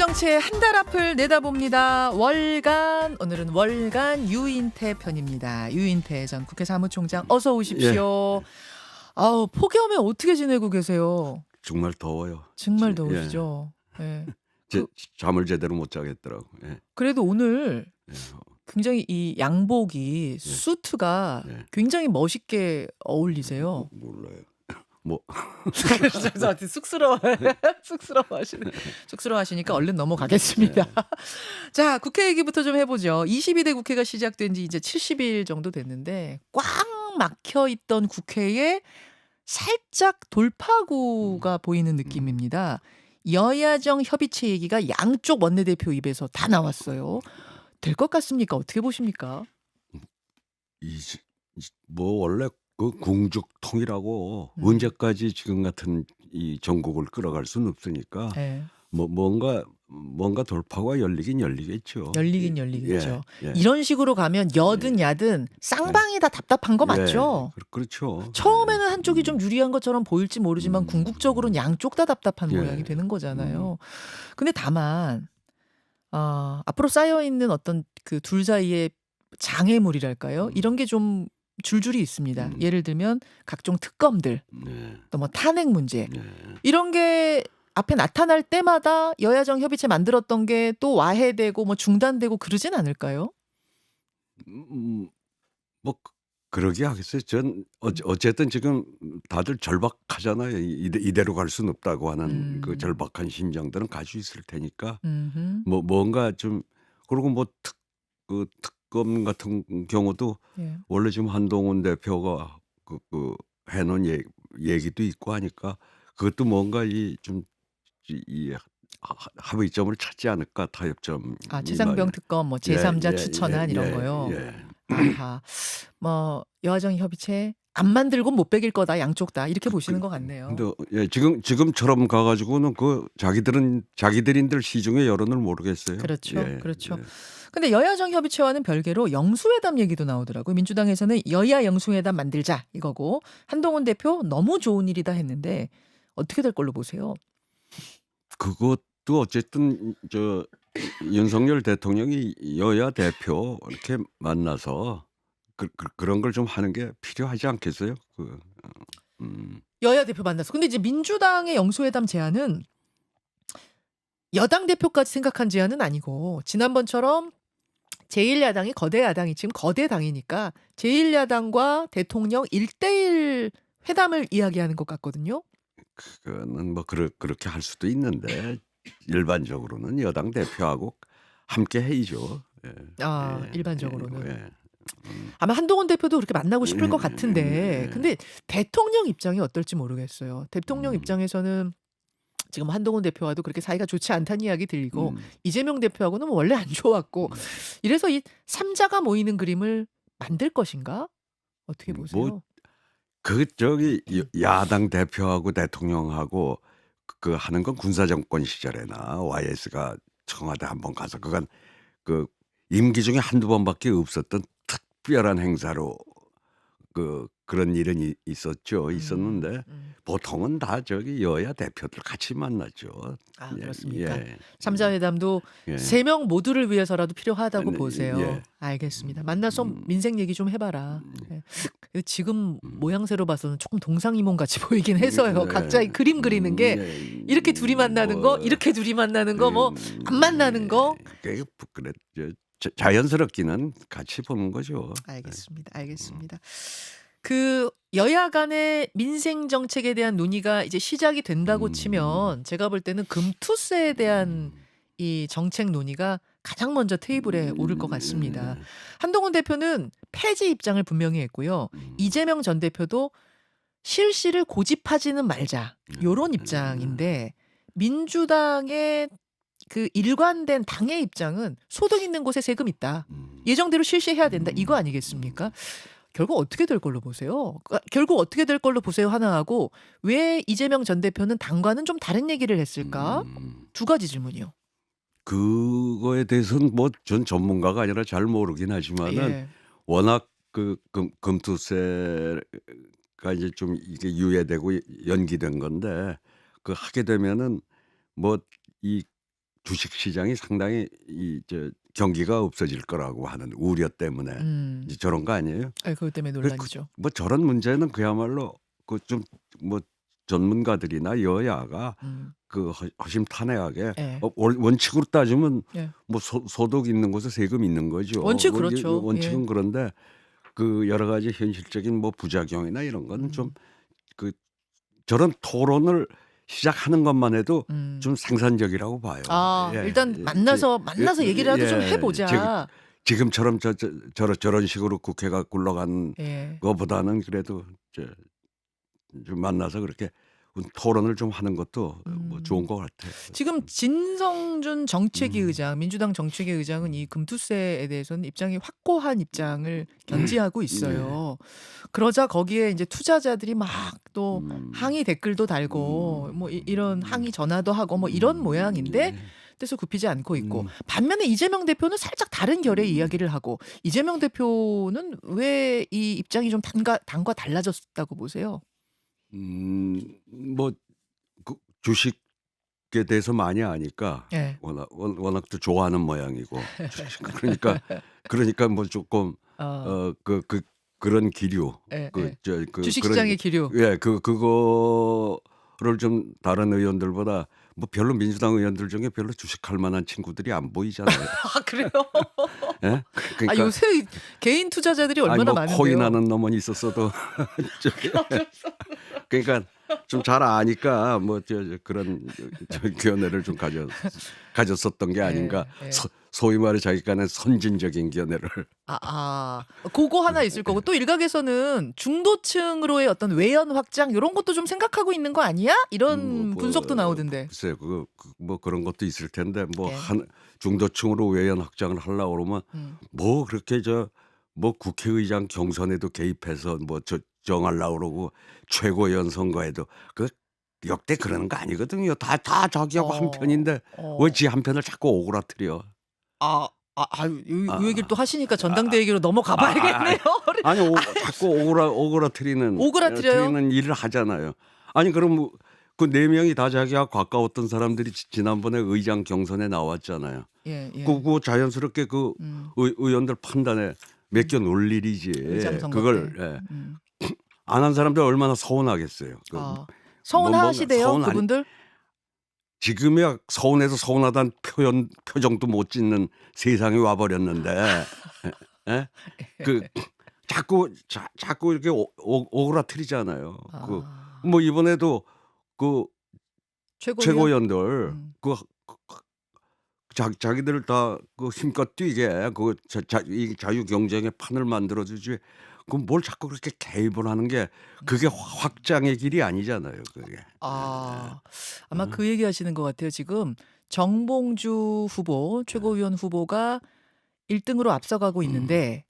정치의 한 달 앞을 내다봅니다. 월간, 오늘은 월간 유인태 편입니다. 유인태 전 국회 사무총장 어서 예. 오십시오. 아우, 폭염에 어떻게 지내고 계세요? 정말 더워요. 정말 예. 더우시죠? 예. 제 그, 잠을 제대로 못 자겠더라고. 예. 그래도 오늘 예. 굉장히 이 양복이 예. 수트가 예. 굉장히 멋있게 어울리세요. 몰라요. 뭐 저한테 쑥스러워하시니까 얼른 넘어가겠습니다. 예. 자, 국회 얘기부터 좀 해보죠. 22대 국회가 시작된 지 이제 70일 정도 됐는데 꽉 막혀 있던 국회에 살짝 돌파구가 보이는 느낌입니다. 여야정 협의체 얘기가 양쪽 원내대표 입에서 다 나왔어요. 될 것 같습니까? 어떻게 보십니까? 뭐 원래 그 궁죽통이라고 음. 언제까지 지금 같은 이 전국을 끌어갈 수는 없으니까 네. 뭔가 돌파가 열리긴 열리겠죠. 열리긴 예. 열리겠죠. 예. 이런 식으로 가면 여든 야든 쌍방이 다 답답한 거 맞죠? 그렇죠. 처음에는 한쪽이 좀 유리한 것처럼 보일지 모르지만 궁극적으로는 양쪽 다 답답한 예. 모양이 되는 거잖아요. 근데 다만 앞으로 쌓여 있는 어떤 그 둘 사이의 장애물이랄까요? 이런 게 좀 줄줄이 있습니다. 예를 들면 각종 특검들, 네. 또 뭐 탄핵 문제 네. 이런 게 앞에 나타날 때마다 여야정 협의체 만들었던 게 또 와해되고 뭐 중단되고 그러진 않을까요? 뭐 그러게 하겠어요. 전 어쨌든 지금 다들 절박하잖아요. 이대로 갈 수는 없다고 하는 그 절박한 심정들은 가지고 있을 테니까 음흠. 뭔가 좀 그리고 뭐 특검 같은 경우도 예. 원래 지금 한동훈 대표가 그 해놓은 얘기도 있고 하니까 그것도 뭔가 이 합의점을 찾지 않을까 타협점. 최상병 특검, 뭐 제3자 추천안 이런 거요. 아하, 뭐 여야정 협의체 안 만들고 못 베길 거다 양쪽 다 이렇게 보시는 것 같네요. 근데 지금처럼 가가지고는 그 자기들인들 시중의 여론을 모르겠어요. 그렇죠, 예, 그렇죠. 예. 근데 여야정 협의체와는 별개로 영수회담 얘기도 나오더라고요. 민주당에서는 여야 영수회담 만들자 이거고 한동훈 대표 너무 좋은 일이다 했는데 어떻게 될 걸로 보세요? 그것도 어쨌든 윤석열 대통령이 여야 대표 이렇게 만나서 그런 걸 좀 하는 게 필요하지 않겠어요? 여야 대표 만났어. 근데 이제 민주당의 영수회담 제안은 여당 대표까지 생각한 제안은 아니고 지난번처럼 제1야당이 거대 야당이 지금 거대 당이니까 제1야당과 대통령 1대1 회담을 이야기하는 것 같거든요. 그거는 뭐 그렇게 할 수도 있는데 일반적으로는 여당 대표하고 함께 해야죠. 예. 일반적으로는. 예. 아마 한동훈 대표도 그렇게 만나고 싶을 것 같은데 근데 대통령 입장이 어떨지 모르겠어요. 대통령 입장에서는 지금 한동훈 대표와도 그렇게 사이가 좋지 않다는 이야기 들리고 이재명 대표하고는 원래 안 좋았고 이래서 이 3자가 모이는 그림을 만들 것인가? 어떻게 보세요? 야당 대표하고 대통령하고 그 하는 건 군사정권 시절에나 YS가 청와대 한번 가서 그건 그 임기 중에 한두 번밖에 없었던 특별한 행사로 그런 일은 있었는데 보통은 다 여야 대표들 같이 만났죠. 그렇습니까? 예. 3자 회담도 예. 3명 모두를 위해서라도 필요하다고 보세요. 예. 알겠습니다. 만나서 민생 얘기 좀 해봐라. 예. 근데 지금 모양새로 봐서는 조금 동상이몽 같이 보이긴 해서요. 각자 이 그림 그리는 게 이렇게 둘이 만나는 거, 이렇게 둘이 만나는 거, 뭐 안 만나는 거. 그래 자연스럽기는 같이 보는 거죠. 알겠습니다. 그 여야 간의 민생 정책에 대한 논의가 이제 시작이 된다고 치면 제가 볼 때는 금투세에 대한 이 정책 논의가 가장 먼저 테이블에 오를 것 같습니다. 한동훈 대표는 폐지 입장을 분명히 했고요. 이재명 전 대표도 실시를 고집하지는 말자 요런 입장인데 민주당의 그 일관된 당의 입장은 소득 있는 곳에 세금 있다. 예정대로 실시해야 된다. 이거 아니겠습니까? 결국 어떻게 될 걸로 보세요? 결국 어떻게 될 걸로 보세요 하나 하고 왜 이재명 전 대표는 당과는 좀 다른 얘기를 했을까? 두 가지 질문이요. 그거에 대해서는 뭐 전 전문가가 아니라 잘 모르긴 하지만은 워낙 금투세가 이제 좀 이게 유예되고 연기된 건데 하게 되면은 뭐 이 주식 시장이 상당히 경기가 없어질 거라고 하는 우려 때문에 음. 이제 저런 거 아니에요? 그것 때문에 논란이죠. 뭐 저런 문제는 그야말로 그 좀 뭐 전문가들이나 여야가 음. 그 허심탄회하게 예. 원칙으로 따지면 예. 뭐 소득 있는 곳에 세금 있는 거죠. 원칙 뭐 그렇죠. 원칙은 예. 그런데 그 여러 가지 현실적인 뭐 부작용이나 이런 거는 좀 음. 그 저런 토론을 시작하는 것만 해도 음. 좀 생산적이라고 봐요. 일단 예. 만나서 얘기라도 좀 해 지금 보자. 지금처럼 저런 식으로 국회가 굴러가는 예. 거보다는 그래도 좀 만나서 그렇게 토론을 좀 하는 것도 뭐 좋은 음. 것 같아요. 지금 진성준 정책위 음. 의장, 민주당 정책위 의장은 이 금투세에 대해서는 입장이 확고한 입장을 견지하고 네. 있어요. 그러자 거기에 이제 투자자들이 막 또 음. 항의 댓글도 달고 뭐 이런 항의 전화도 하고 뭐 이런 모양인데 네. 뜻을 굽히지 않고 있고, 음. 반면에 이재명 대표는 살짝 다른 결의 이야기를 하고, 이재명 대표는 왜 이 입장이 좀 당과 달라졌다고 보세요? 뭐 그 주식에 대해서 많이 아니까 예. 워낙 또 좋아하는 모양이고 주식 그러니까 뭐 조금 어. 그런 기류 예, 그 예. 저 그 그런 주식시장의 기류. 그거를 좀 다른 의원들보다 뭐 별로 민주당 의원들 중에 별로 주식할 만한 친구들이 안 보이잖아요. 그래요? 예? 그러니까 요새 개인 투자자들이 아니 얼마나 뭐 코인 많은데요. 하는 놈은 있었어도 저기 그러니까 좀 잘 아니까 뭐 그런 견해를 좀 가졌었던 게 아닌가. 예, 예. 소위 말해 자기간의 선진적인 견해를. 그거 하나 있을 거고, 또 일각에서는 중도층으로의 어떤 외연 확장 요런 것도 좀 생각하고 있는 거 아니야? 이런 분석도 나오던데. 글쎄요, 뭐 그런 것도 있을 텐데 뭐 예. 중도층으로 외연 확장을 하려고 그러면 음. 뭐 그렇게 뭐 국회의장 경선에도 개입해서 뭐 정하려고 그러고 최고위원 선거에도 역대 그러는 거 아니거든요. 다 자기하고 한 편인데 왜 지 한 편을 자꾸 오그라뜨려. 요 얘기를 또 아. 하시니까 전당대 얘기로 넘어가 아, 아, 봐야겠네요. 아니 자꾸 오그라뜨리는 오그라뜨려요? 일을 하잖아요. 아니 그럼 그 네 명이 다 자기하고 가까웠던 사람들이 지난번에 의장 경선에 나왔잖아요. 예, 예. 그거 자연스럽게 그 음. 의원들 판단에 맡겨 놓을 일이지. 의장 선거 그걸 때. 음. 안 한 사람들 얼마나 서운하겠어요. 서운하시대요, 서운 아니 그분들? 지금이야 서운해서 서운하다는 표정도 못 짓는 세상이 와 버렸는데 예? 그 자꾸 이렇게 오그라뜨리잖아요. 뭐 이번에도 그 최고위원? 최고위원들 음. 자기들 다 힘껏 뛰게 이 자유 경쟁의 판을 만들어 주지. 그럼 뭘 자꾸 그렇게 개입을 하는 게 그게 확장의 길이 아니잖아요, 그게. 아마 어? 그 얘기하시는 것 같아요. 지금 정봉주 후보, 최고위원 후보가 1등으로 앞서가고 있는데,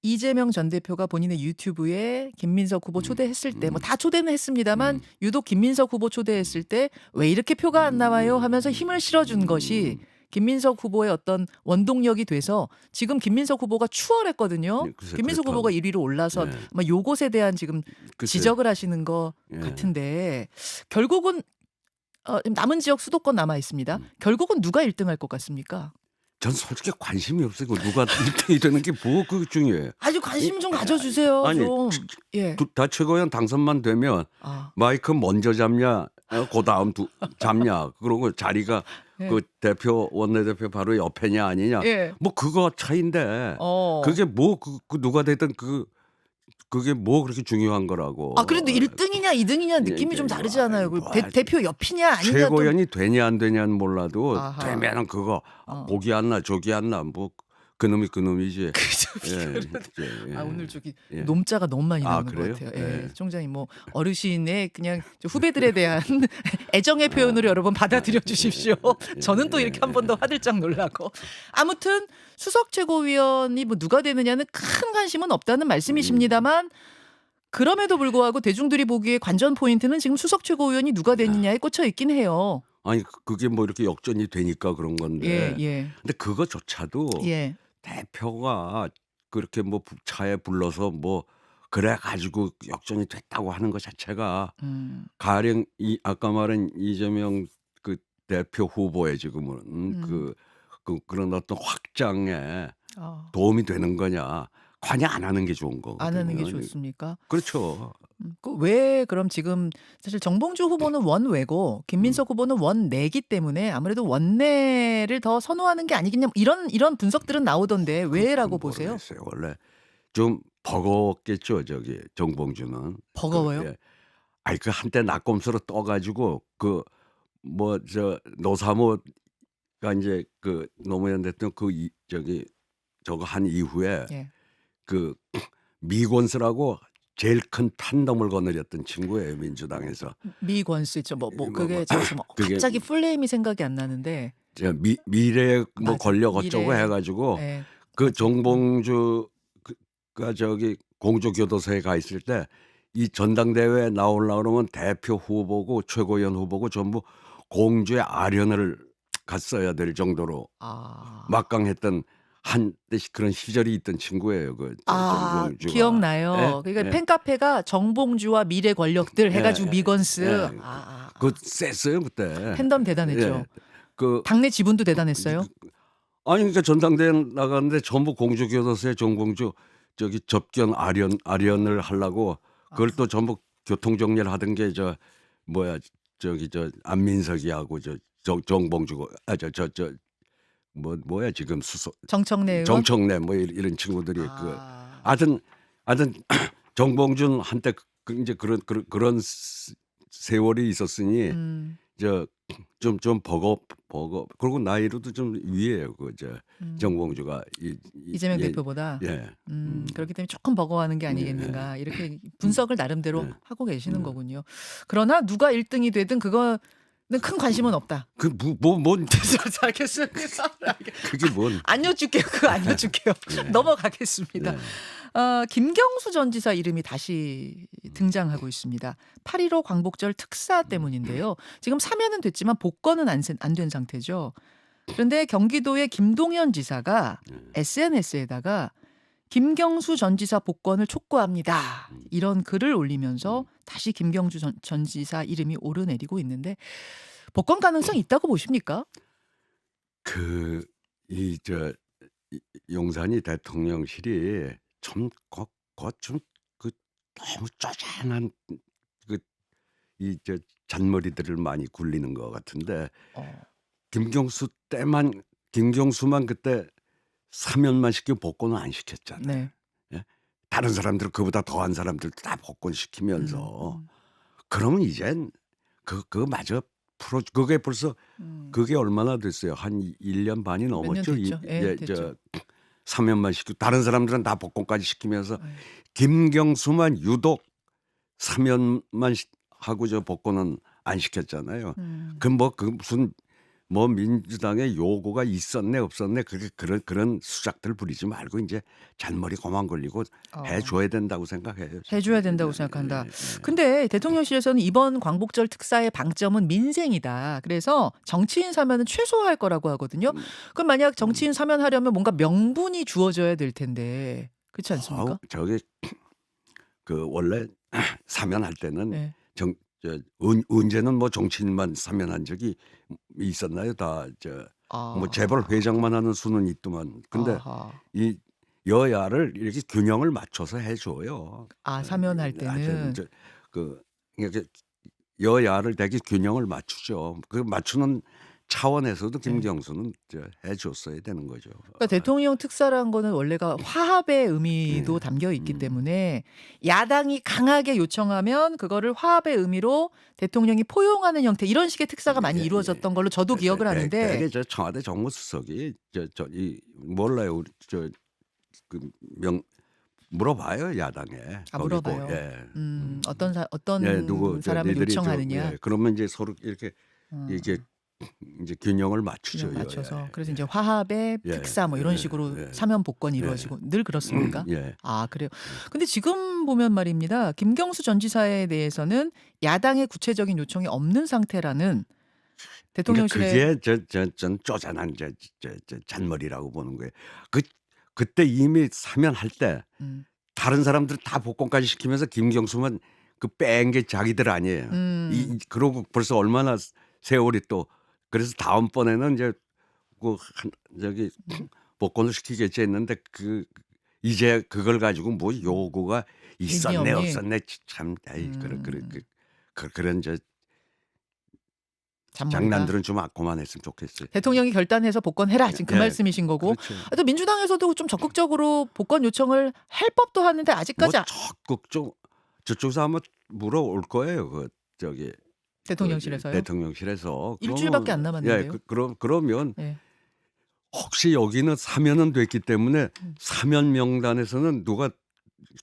이재명 전 대표가 본인의 유튜브에 김민석 후보 초대했을 때, 뭐 다 초대는 했습니다만 유독 김민석 후보 초대했을 때 왜 이렇게 표가 안 나와요 하면서 힘을 실어준 것이 김민석 후보의 어떤 원동력이 돼서 지금 김민석 후보가 추월했거든요. 네, 글쎄, 김민석 그렇다고. 후보가 1위로 올라서 네. 아마 요것에 대한 지금 글쎄. 지적을 하시는 것 예. 같은데, 결국은 남은 지역 수도권 남아 있습니다. 결국은 누가 1등할 것 같습니까? 전 솔직히 관심이 없어요. 누가 1등이 되는 게 뭐 관심 좀 가져주세요. 아니, 좀. 예. 다 최고위원 당선만 되면 마이크 먼저 잡냐, 그다음 잡냐, 그러고 자리가 예. 그 대표 원내대표 바로 옆에냐 아니냐, 예. 뭐 그거 차인데 그게 뭐 누가 되든 그게 뭐 그렇게 중요한 거라고. 그래도 1등이냐 2등이냐 느낌이 좀 다르지 않아요? 대표 옆이냐 아니냐. 최고위원이 되냐 안 되냐는 몰라도 아하. 되면은 그거 복이 안 나, 저기 안 나, 뭐 그놈이지. 오늘 저기 예. 놈자가 너무 많이 나오는 것 그래요? 같아요. 예. 예. 총장님 뭐 어르신의 그냥 후배들에 대한 애정의 표현으로 여러분 받아들여 주십시오. 저는 또 이렇게 한 번 더 화들짝 놀라고. 아무튼 수석 최고위원이 뭐 누가 되느냐는 큰 관심은 없다는 말씀이십니다만, 그럼에도 불구하고 대중들이 보기에 관전 포인트는 지금 수석 최고위원이 누가 되느냐에 꽂혀 있긴 해요. 아니 그게 뭐 이렇게 역전이 되니까 그런 건데. 예. 근데 그거조차도 예. 대표가 그렇게 뭐 차에 불러서 뭐 그래 가지고 역전이 됐다고 하는 것 자체가 가령 아까 말한 이재명 그 대표 후보의 지금은 음. 그런 어떤 확장에 아. 도움이 되는 거냐. 관여 안 하는 게 좋은 안 하는 게 거거든요. 좋습니까? 그렇죠. 왜 그럼 지금 사실 정봉주 후보는 원외고 음. 김민석 후보는 원내기 때문에 아무래도 원내를 더 선호하는 게 아니겠냐 뭐 이런 분석들은 나오던데 왜라고 보세요? 모르겠어요. 원래 좀 버거웠겠죠. 저기 정봉주는. 버거워요? 예. 아이 그 한때 낙검수로 떠 가지고 뭐 노사모가 인제 노무현 대통령 저기 저거 한 이후에 예. 그 미권스라고 제일 큰 판덤을 거느렸던 친구예요, 민주당에서. 미권스 있죠. 뭐 그게 제가 지금 그게 갑자기 풀네임이 생각이 안 나는데 미래 뭐 맞아. 권력 어쩌고 해 미래 가지고 예. 그 맞아. 정봉주 가 저기 공주교도소에 가 있을 때 이 전당대회에 나오려고 그러면 대표 후보고 최고위원 후보고 전부 공주의 아련을 갔어야 될 정도로 아. 막강했던 한때 그런 시절이 있던 친구예요. 정봉주가. 예? 기억나요. 그러니까 예. 팬카페가 정봉주와 미래 권력들 해 가지고 예. 미건스. 예. 그거 셌어요 그때. 팬덤 예. 대단했죠. 그 당내 지분도 대단했어요? 아니 그러니까 전당대회 나갔는데 전부 공주교도소에 정봉주 저기 접견 아련을 하려고 그걸 아. 또 전부 교통 정리를 하던 게 안민석이하고 정봉주고 뭐야 지금 정청래 의원? 정청래 뭐 이런 친구들이 아. 하여튼 정봉준 한때 인제 그런 세월이 있었으니 음. 좀 그리고 나이로도 좀 위에요. 음. 정봉주가 이재명 예. 대표보다? 예. 그렇기 때문에 조금 버거워하는 게 예. 아니겠는가 이렇게 분석을 나름대로 예. 하고 계시는 거군요. 그러나 누가 1 등이 되든 그거는 큰 관심은 없다. 뭔 알겠습니다. 그게 뭔 안 여쭐게요. 그거 안 여쭐게요. 예. 넘어가겠습니다. 네. 김경수 전 지사 이름이 다시 등장하고 있습니다. 8.15 광복절 특사 때문인데요. 지금 사면은 됐지만 복권은 안 된 상태죠. 그런데 경기도의 김동연 지사가 SNS에다가 김경수 전 지사 복권을 촉구합니다. 이런 글을 올리면서 다시 김경수 전 지사 이름이 오르내리고 있는데 복권 가능성 있다고 보십니까? 이 용산이 대통령실이 좀 너무 쪼잔한 잔머리들을 많이 굴리는 것 같은데 어. 김경수만 그때 사면만 시키고 복권은 안 시켰잖아요. 네. 예? 다른 사람들은 그보다 더한 사람들도 다 복권 시키면서 음. 그러면 이젠 그거마저 그게 벌써 그게 얼마나 됐어요? 한 1 년 반이 몇 년 넘었죠. 됐죠. 예, 됐죠. 사면만 시키고 다른 사람들은 다 복권까지 시키면서 예. 김경수만 유독 사면만 하고 복권은 안 시켰잖아요. 음. 무슨 민주당의 요구가 있었네 없었네 그런 수작들 부리지 말고 이제 잔머리 그만 걸리고 해 줘야 된다고 생각해요. 해줘야 된다고 생각한다. 근데 대통령실에서는 이번 광복절 특사의 방점은 민생이다. 그래서 정치인 사면은 최소화할 거라고 하거든요. 그럼 만약 정치인 사면하려면 뭔가 명분이 주어져야 될 텐데 그렇지 않습니까? 저기 원래 사면할 때는 네. 언제는 뭐 정치인만 사면한 적이 있었나요? 뭐 재벌 아. 회장만 하는 수는 있더만. 근데 아하. 이 여야를 이렇게 균형을 맞춰서 해 줘요. 사면할 때는 이렇게 여야를 되게 균형을 맞추죠. 그 맞추는 차원에서도 네. 김경수는 해 줬어야 되는 거죠. 그러니까 대통령 특사라는 거는 원래가 화합의 의미도 예. 담겨 있기 때문에 야당이 강하게 요청하면 그거를 화합의 의미로 대통령이 포용하는 형태 이런 식의 특사가 많이 이루어졌던 걸로 저도 기억을 하는데 되게 청와대 정무수석이 몰라요. 우리 물어봐요 야당에. 거기 물어봐요. 예. 어떤 예, 누구 사람을 니들이 요청하느냐. 그러면 이제 서로 이렇게 이제 균형을 맞추죠. 균형 맞춰서 여야에. 그래서 이제 화합의 예. 특사 뭐 이런 식으로 예. 사면 복권이 이루어지고 늘 그렇습니까? 예. 그래요. 근데 지금 보면 말입니다. 김경수 전 지사에 대해서는 야당의 구체적인 요청이 없는 상태라는 대통령실의 그게 전 쪼잔한 잔머리라고 보는 거예요. 그때 이미 사면할 때 음. 다른 사람들 다 복권까지 시키면서 김경수만 뺀 게 자기들 아니에요. 음. 그러고 벌써 얼마나 세월이 또 그래서 다음번에는 이제 저기 음. 복권을 시키겠지 했는데 이제 그걸 가지고 뭐 요구가 의미 있었네 없니? 없었네 참 에이 음. 그런 잔머리다. 장난들은 좀 그만했으면 좋겠어요. 대통령이 결단해서 복권해라 지금 그 예. 말씀이신 거고. 그렇죠. 또 민주당에서도 좀 적극적으로 복권 요청을 할 법도 하는데 뭐 아직까지 적극적 저쪽에서 아마 물어올 거예요. 대통령실에서요? 대통령실에서. 일주일밖에 안 그러면 예 남았는데요. 그러면 예. 혹시 여기는 사면은 됐기 때문에 음. 사면 명단에서는 누가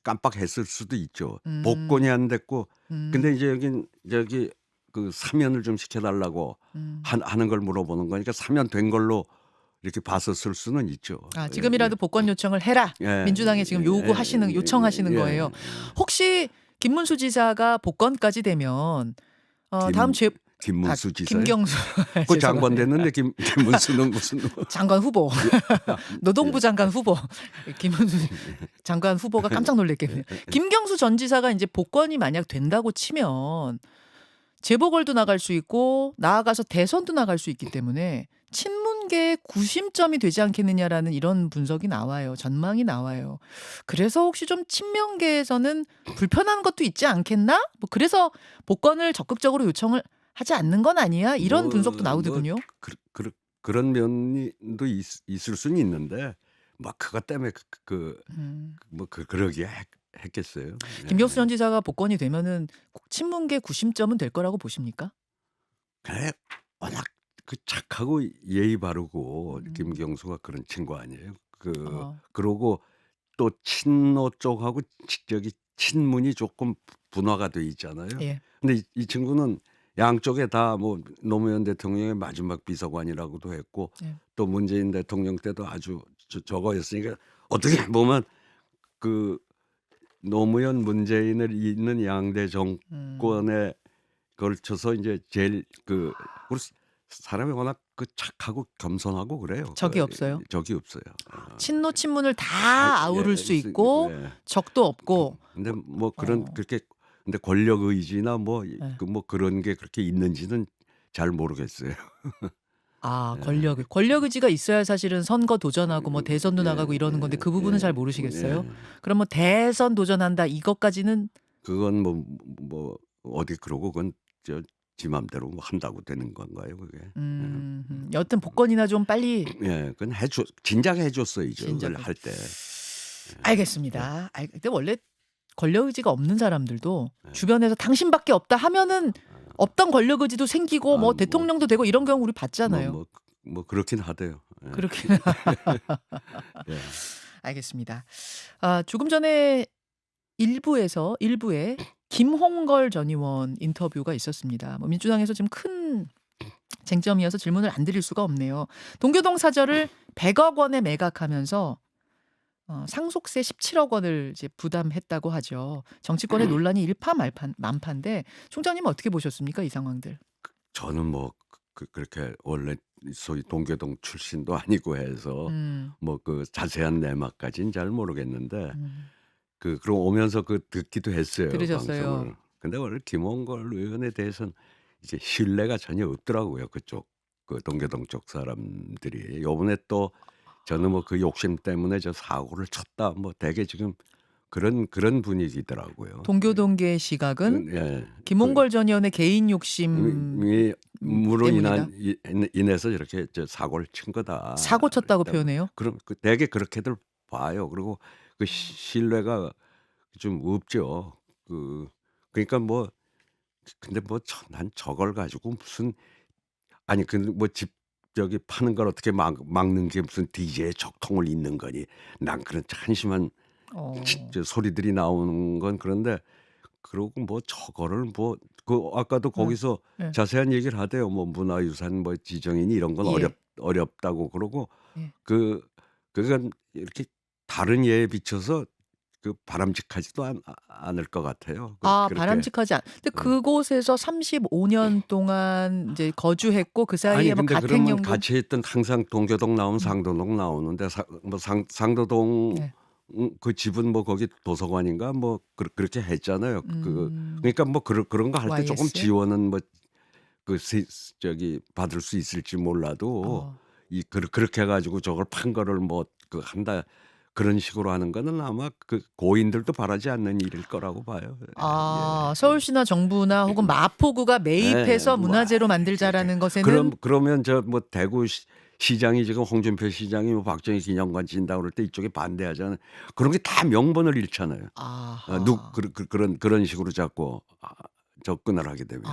깜빡했을 수도 있죠. 복권이 음. 안 됐고 근데 음. 이제 여기 그 사면을 좀 시켜 달라고 음. 하는 걸 물어보는 거니까 사면된 걸로 이렇게 봤었을 수는 있죠. 아 예 예. 지금이라도 복권 요청을 해라. 예. 민주당에 지금 요청하시는 거예요. 혹시 김문수 지사가 복권까지 되면 다음 김 죄 김문수 지사요? 김경수 그 장관 죄송합니다. 됐는데 김문수는 무슨 장관 후보. 노동부 예. 장관 후보. 김문수 장관 후보가 깜짝 놀랐겠네요. 김경수 전 지사가 이제 복권이 만약 된다고 치면 재보궐도 나갈 수 있고 나아가서 대선도 나갈 수 있기 때문에 친문계의 구심점이 되지 않겠느냐라는 이런 분석이 나와요. 전망이 나와요. 그래서 혹시 좀 친명계에서는 불편한 것도 있지 않겠나? 뭐 그래서 복권을 적극적으로 요청을 하지 않는 건 아니야? 이런 분석도 나오더군요. 그런 면도 있을 수는 있는데 뭐 그것 때문에 그러기에 했겠어요. 김경수 전 예. 지사가 복권이 되면은 친문계 구심점은 될 거라고 보십니까? 그래 워낙 착하고 예의 바르고 음. 김경수가 그런 친구 아니에요. 어. 그러고 또 친노 쪽하고 저기 친문이 조금 분화가 돼 있잖아요. 예. 근데 이 친구는 양쪽에 다 뭐 노무현 대통령의 마지막 비서관이라고도 했고 예. 또 문재인 대통령 때도 아주 저거였으니까 어떻게 보면 그 노무현 문재인을 잇는 양대 음. 정권에 걸쳐서 이제 제일 그리고 사람이 워낙 착하고 겸손하고 그래요. 적이 없어요? 적이 없어요. 친노 친문을 다 아우를 수 있고 예. 적도 없고. 근데 뭐 어. 그렇게 근데 권력 의지나 뭐 예. 그런 게 그렇게 있는지는 잘 모르겠어요. 아 예. 권력 의지가 있어야 사실은 선거 도전하고 뭐 대선도 나가고 이러는 건데 그 부분은 잘 예. 모르시겠어요? 예. 그럼 뭐 대선 도전한다 이것까지는 그건 어디 그러고 그건 지 맘대로 뭐 한다고 되는 건가요, 그게? 여튼 복권이나 좀 빨리 예. 그건 진작에 해 줬어야죠, 그걸 진작에. 할 때. 알겠습니다. 근데 원래 권력 의지가 없는 사람들도 예. 주변에서 당신밖에 없다 하면은 없던 권력 의지도 생기고 뭐 뭐 대통령도 되고 이런 경우 우리 봤잖아요. 그렇긴 하대요. 예. 그렇긴 예. 알겠습니다. 조금 전에 일부에 김홍걸 전 의원 인터뷰가 있었습니다. 뭐 민주당에서 지금 큰 쟁점이어서 질문을 안 드릴 수가 없네요. 동교동 사저를 100억 원에 매각하면서 상속세 17억 원을 이제 부담했다고 하죠. 정치권의 논란이 일파만파인데 총장님은 어떻게 보셨습니까? 이 상황들. 저는 뭐 그렇게 원래 소위 동교동 출신도 아니고 해서 음. 뭐 자세한 내막까지는 잘 모르겠는데 음. 그럼 오면서 듣기도 했어요, 들으셨어요? 방송을. 근데 원래 김홍걸 의원에 대해서는 이제 신뢰가 전혀 없더라고요, 그쪽 동교동 쪽 사람들이. 요번에 또 저는 뭐 그 욕심 때문에 저 사고를 쳤다 뭐 되게 지금 그런 분위기더라고요. 동교동계의 시각은 예. 김홍걸 전 의원의 개인 욕심 이 무로 때문이다. 인해서 이렇게 사고를 친 거다. 사고 쳤다고 표현해요? 그럼 되게 그렇게들 봐요. 그리고 신뢰가 좀 없죠. 그러니까 뭐 근데 난 저걸 가지고 무슨 아니 집 저기 파는 걸 어떻게 막는 게 무슨 DJ의 적통을 잇는 거니. 난 그런 한심한 어. 소리들이 나오는 건 그런데 그러고 저거를 아까도 네. 거기서 네. 자세한 얘기를 하대요. 뭐 문화유산 지정이니 이런 건 예. 어렵다고 그러고 예. 그건 이렇게 다른 예에 비춰서 바람직하지도 않을 것 같아요. 그렇게. 바람직하지 않 근데 그곳에서 35년 동안 이제 거주했고 그 사이에 아니 뭐 근데 그러면 가택연금 같이 했던 항상 동교동 나오면 상도동 나오는데 상도동 네. 그 집은 거기 도서관인가 그렇게 했잖아요. 음. 그러니까 그런 거 할 때 조금 YS? 지원은 저기 받을 수 있을지 몰라도 어. 그렇게 해 가지고 저걸 판 거를 뭐 한다 그런 식으로 하는 거는 아마 그 고인들도 바라지 않는 일일 거라고 봐요. 예. 서울시나 정부나 혹은 마포구가 매입해서 뭐 문화재로 만들자라는 것에는 그러면 저 뭐 대구 시장이 지금 홍준표 시장이 뭐 박정희 기념관 진다고 그럴 때 이쪽에 반대하잖아요. 그런 게 다 명분을 잃잖아요. 누 아하. 그런 식으로 자꾸 접근을 하게 되면.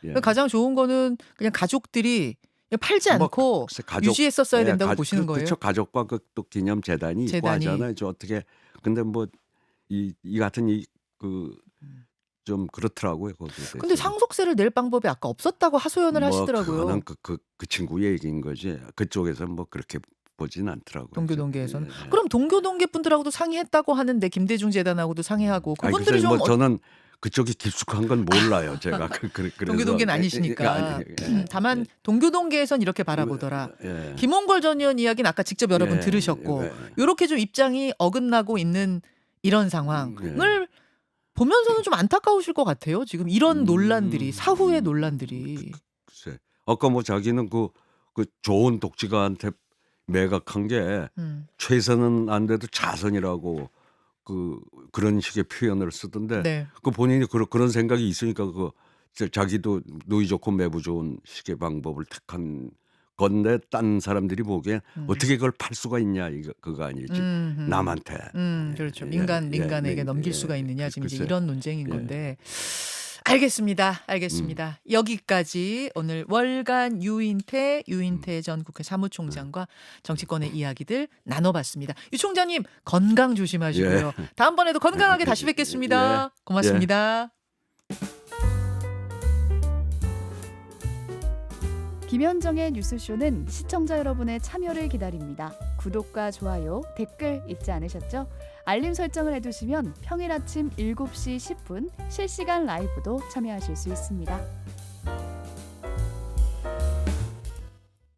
예. 가장 좋은 거는 그냥 가족들이 그냥 팔지 뭐 않고 글쎄 가족 유지했었어야 예 된다고 보시는 거예요? 그쵸. 가족과 또 기념 재단이 있고 재단이. 하잖아요. 저 어떻게 근데 뭐 이 같은 그 음. 좀 그렇더라고요 거기에 대해서. 근데 상속세를 낼 방법이 아까 없었다고 하소연을 뭐 하시더라고요. 그거는 그 친구 얘기인 거지 그쪽에서는 뭐 그렇게 보진 않더라고요. 동교동계에서는. 예. 그럼 동교동계 분들하고도 상의했다고 하는데 김대중 재단하고도 상의하고 아니 그분들이 글쎄요. 좀 뭐 저는 그쪽이 깊숙한 건 몰라요. 제가 그래서 동교동계는 아니시니까. 아니 다만 동교동계에선 이렇게 바라보더라. 예. 김홍걸 전 의원 이야기는 아까 직접 여러분 예. 들으셨고 예. 요렇게 좀 입장이 어긋나고 있는 이런 상황을 보면서는 좀 안타까우실 것 같아요. 지금 이런 논란들이 사후의 논란들이. 글쎄. 아까 뭐 자기는 그 좋은 독지가한테 매각한 게 음. 최선은 안 돼도 자선이라고 그런 식의 표현을 쓰던데 네. 그 본인이 그런 생각이 있으니까 자기도 누이 좋고 매부 좋은 식의 방법을 택한 건데 딴 사람들이 보기엔 어떻게 그걸 팔 수가 있냐 그거 아닐지 남한테. 그렇죠. 예, 민간에게 예, 넘길 예, 수가 있느냐 지금 이제 글쎄. 이런 논쟁인 예. 건데. 알겠습니다. 여기까지 오늘 월간 유인태 전 국회 사무총장과 정치권의 이야기들 나눠봤습니다. 유 총장님 건강 조심하시고요. 다음번에도 건강하게 다시 뵙겠습니다. 고맙습니다. 김현정의 뉴스쇼는 시청자 여러분의 참여를 기다립니다. 구독과 좋아요, 댓글 잊지 않으셨죠? 알림 설정을 해두시면 평일 아침 7시 10분 실시간 라이브도 참여하실 수 있습니다.